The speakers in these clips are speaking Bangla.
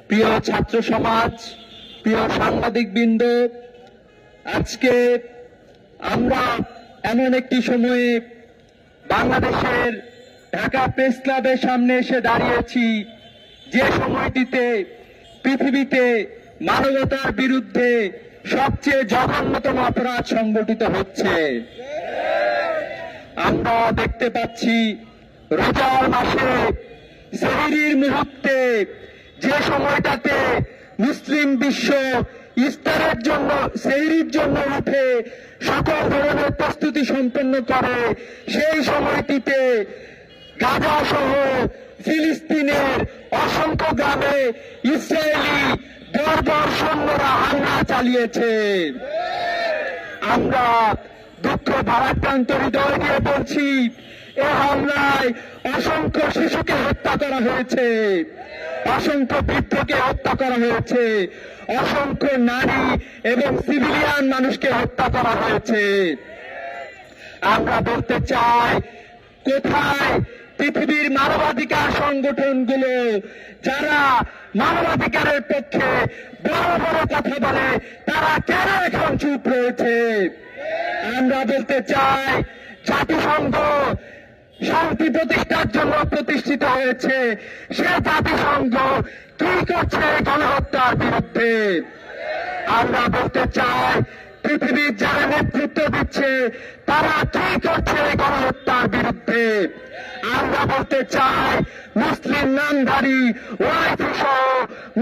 প্রিয় ছাত্র সমাজ, প্রিয় সাংবাদিক বৃন্দ, আজকে আমরা এমন একটি সময়ে বাংলাদেশের ঢাকা প্রেস ক্লাবের সামনে এসে দাঁড়িয়েছি যে সময়টিতে পৃথিবীতে মানবতার বিরুদ্ধে সবচেয়ে জঘন্যতম অপরাধ সংগঠিত হচ্ছে। আমরা দেখতে পাচ্ছি রোজার মাসে সেহরির মুহূর্তে, যে সময়টাতে মুসলিম বিশ্ব ইফতারের জন্য, সেহরির জন্য উঠে সকল ধরনের প্রস্তুতি সম্পন্ন করে, সেই সময়টিতে গাজা সহ ফিলিস্তিনের অসংখ্য গ্রামে ইসরায়েলি বর্বর সৈন্যরা হামলা চালিয়েছে। আমরা দুঃখ ভারাক্রান্ত হৃদয় দিয়ে বলছি, এ হামলায় অসংখ্য শিশুকে হত্যা করা হয়েছে, অসংখ্য বৃদ্ধকে হত্যা করা হয়েছে, অসংখ্য নারী এবং সিভিলিয়ান মানুষকে হত্যা করা হয়েছে। আমরা বলতে চাই, কোথায় পৃথিবীর মানবাধিকার সংগঠনগুলো যারা মানবাধিকারের পক্ষে বড় বড় কথা বলে, তারা কেন এখন চুপ রয়েছে? আমরা বলতে চাই, জাতিসংঘ শান্তি প্রতিষ্ঠার জন্য প্রতিষ্ঠিত হয়েছে, সে জাতিসংঘ কি করছে গণহত্যার বিরুদ্ধে? আমরা বলতে চাই, পৃথিবীর যারা নেতৃত্ব দিচ্ছে তারা কি করছে গণহত্যার বিরুদ্ধে? আমরা বলতে চাই, মুসলিম নামধারী ওয়াইসি সহ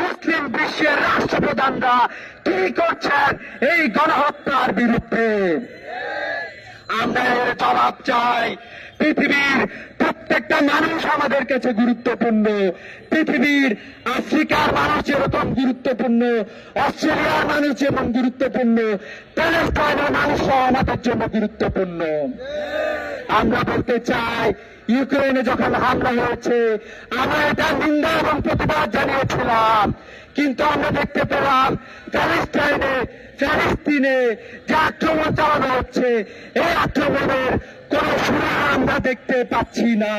মুসলিম বিশ্বের রাষ্ট্রপ্রধানরা কি করছেন এই গণহত্যার বিরুদ্ধে? আমরা এর জবাব চাই। পৃথিবীর প্রত্যেকটা মানুষ আমাদের কাছে গুরুত্বপূর্ণ। পৃথিবীর আফ্রিকার মানুষ যেরকম গুরুত্বপূর্ণ, অস্ট্রেলিয়ার মানুষ যেমন গুরুত্বপূর্ণ, প্যালেস্টাইনের মানুষও আমাদের জন্য গুরুত্বপূর্ণ। আমরা বলতে চাই, ইউক্রেনে যখন হামলা হয়েছে আমরা এটা নিন্দা এবং প্রতিবাদ জানিয়েছিলাম, কিন্তু আমরা দেখতে পেলাম ফিলিস্তিনে যে আক্রমণ চালানো হচ্ছে, এই আক্রমণের কোন সুরাহা আমরা দেখতে পাচ্ছি না।